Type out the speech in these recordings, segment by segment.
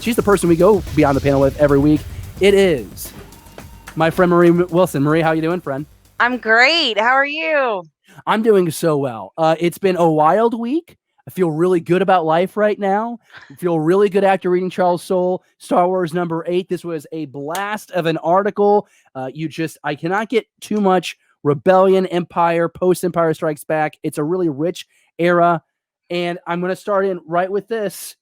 she's the person we go beyond the panel with every week. It is my friend Marie Wilson. Marie, how you doing, friend? I'm great. How are you? I'm doing so well. It's been a wild week. I feel really good about life right now. I feel really good after reading Charles Soule, Star Wars #8. This was a blast of an article. I cannot get too much Rebellion, Empire, post-Empire Strikes Back. It's a really rich era. And I'm going to start in right with this.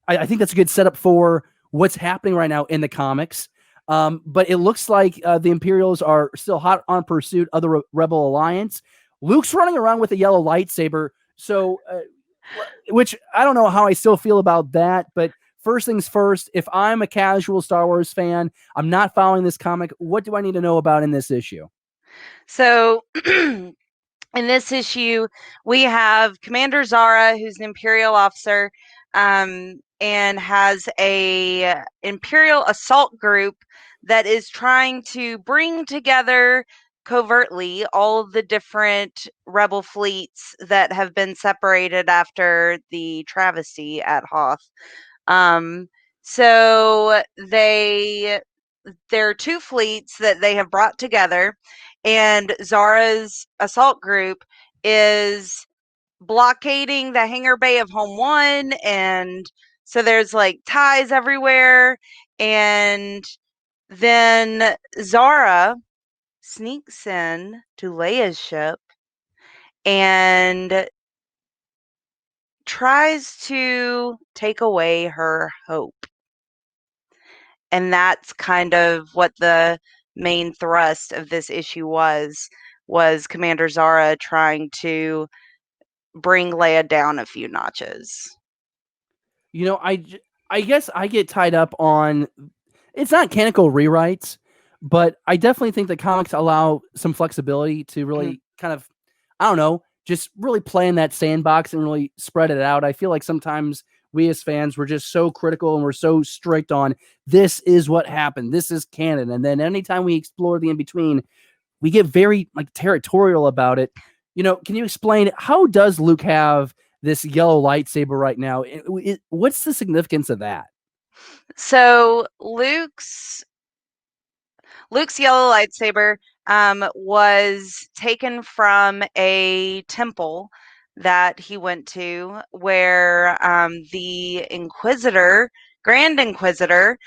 I think that's a good setup for what's happening right now in the comics. But it looks like the Imperials are still hot on pursuit of the Rebel Alliance. Luke's running around with a yellow lightsaber. So, which I don't know how I still feel about that. But first things first, if I'm a casual Star Wars fan, I'm not following this comic. What do I need to know about in this issue? So, in this issue, we have Commander Zara, who's an Imperial officer, and has a Imperial assault group that is trying to bring together covertly all the different rebel fleets that have been separated after the travesty at Hoth. So there are two fleets that they have brought together, and Zara's assault group is blockading the hangar bay of Home One, and so there's like ties everywhere. And then Zara sneaks in to Leia's ship and tries to take away her hope. And that's kind of what the main thrust of this issue was Commander Zara trying to bring Leia down a few notches. You know, I guess I get tied up on it's not canonical rewrites, but I definitely think the comics allow some flexibility to really kind of, I don't know, just really play in that sandbox and really spread it out. I feel like sometimes we as fans were just so critical and we're so strict on this is what happened, this is canon, and then anytime we explore the in between, we get very like territorial about it. You know, can you explain how does Luke have this yellow lightsaber right now? What's the significance of that? So Luke's yellow lightsaber was taken from a temple that he went to where the Grand Inquisitor,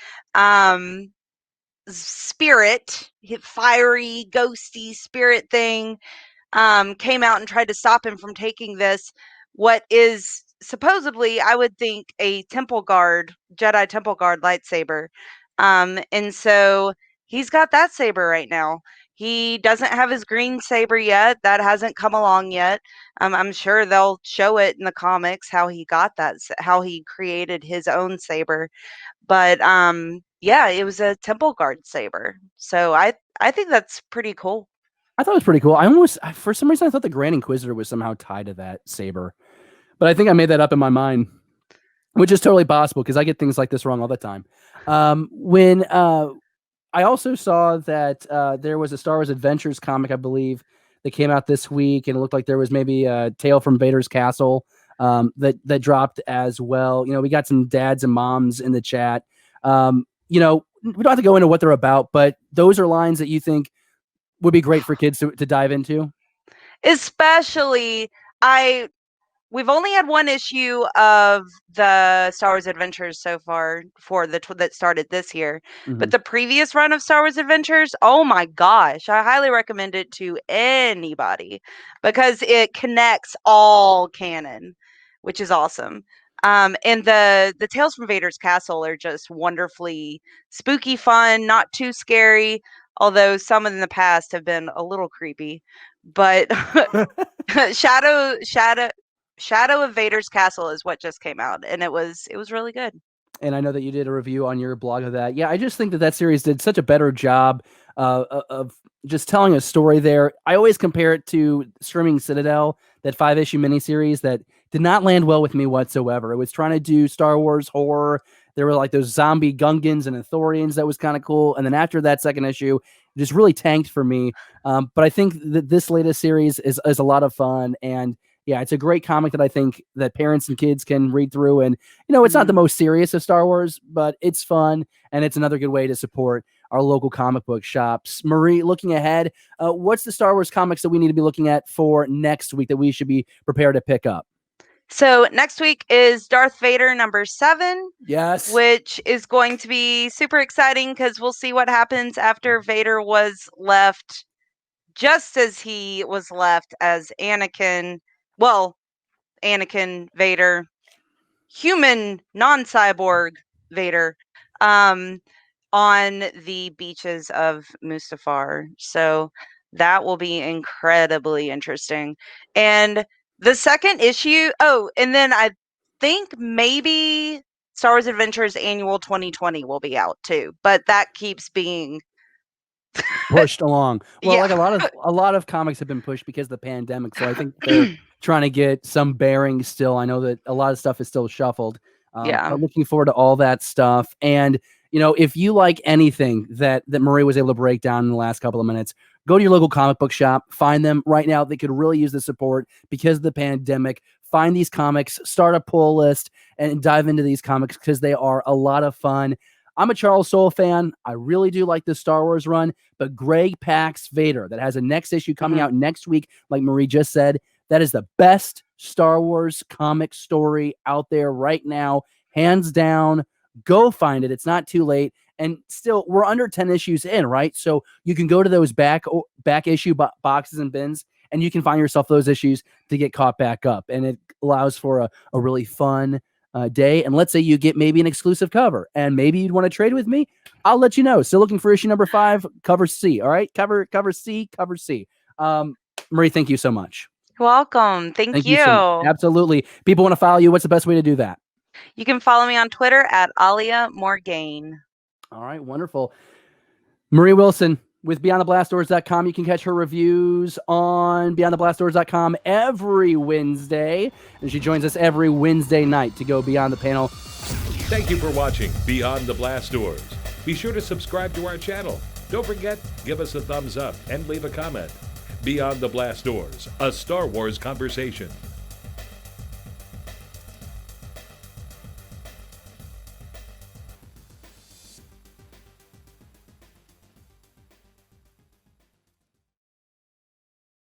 spirit, fiery, ghosty spirit thing, came out and tried to stop him from taking this, what is supposedly, I would think, a Jedi Temple Guard lightsaber. And so he's got that saber right now. He doesn't have his green saber yet. That hasn't come along yet. I'm sure they'll show it in the comics how he got that, how he created his own saber. But yeah, it was a Temple Guard saber. So I think that's pretty cool. I thought it was pretty cool. For some reason, I thought the Grand Inquisitor was somehow tied to that saber, but I think I made that up in my mind, which is totally possible because I get things like this wrong all the time. When I also saw that there was a Star Wars Adventures comic, I believe, that came out this week, and it looked like there was maybe a Tale from Vader's Castle that dropped as well. You know, we got some dads and moms in the chat. You know, we don't have to go into what they're about, but those are lines that you think would be great for kids to dive into. Especially, we've only had one issue of the Star Wars Adventures so far for that started this year. But the previous run of Star Wars Adventures, oh my gosh, I highly recommend it to anybody because it connects all canon, which is awesome. And the Tales from Vader's Castle are just wonderfully spooky fun, not too scary, although some in the past have been a little creepy. But Shadow of Vader's Castle is what just came out, and it was really good. And I know that you did a review on your blog of that. Yeah, I just think that series did such a better job of just telling a story there. I always compare it to Screaming Citadel, that 5-issue miniseries that did not land well with me whatsoever. It was trying to do Star Wars horror. There were like those zombie Gungans and Ithorians that was kind of cool. And then after that second issue, it just really tanked for me. But I think that this latest series is a lot of fun. And Yeah, it's a great comic that I think that parents and kids can read through. And, it's not the most serious of Star Wars, but it's fun. And it's another good way to support our local comic book shops. Marie, looking ahead, what's the Star Wars comics that we need to be looking at for next week that we should be prepared to pick up? So next week is Darth Vader number 7. Yes. Which is going to be super exciting because we'll see what happens after Vader was left, just as he was left as Anakin. Well, Anakin Vader, human, non-cyborg Vader, on the beaches of Mustafar. So that will be incredibly interesting. And the second issue, and then I think maybe Star Wars Adventures Annual 2020 will be out too, but that keeps being pushed along. Well, Yeah. like a lot of comics have been pushed because of the pandemic. So I think they're trying to get some bearings still. I know that a lot of stuff is still shuffled. Yeah. But looking forward to all that stuff. And, if you like anything that Marie was able to break down in the last couple of minutes, go to your local comic book shop, find them right now. They could really use the support because of the pandemic. Find these comics, start a pull list, and dive into these comics because they are a lot of fun. I'm a Charles Soule fan. I really do like the Star Wars run, but Greg Pak's Vader, that has a next issue coming out next week, like Marie just said, that is the best Star Wars comic story out there right now, hands down. Go find it. It's not too late. And still, we're under 10 issues in, right? So you can go to those back issue boxes and bins, and you can find yourself those issues to get caught back up. And it allows for a really fun day. And let's say you get maybe an exclusive cover, and maybe you'd want to trade with me. I'll let you know. Still looking for issue number 5, cover C. All right, cover C. Marie, thank you so much. Welcome. Thank you. Absolutely. People want to follow you. What's the best way to do that? You can follow me on Twitter at Alia Morgaine. All right, wonderful. Marie Wilson with BeyondTheBlastDoors.com. You can catch her reviews on BeyondTheBlastDoors.com every Wednesday. And she joins us every Wednesday night to go beyond the panel. Thank you for watching Beyond the Blast Doors. Be sure to subscribe to our channel. Don't forget, give us a thumbs up and leave a comment. Beyond the Blast Doors, a Star Wars conversation.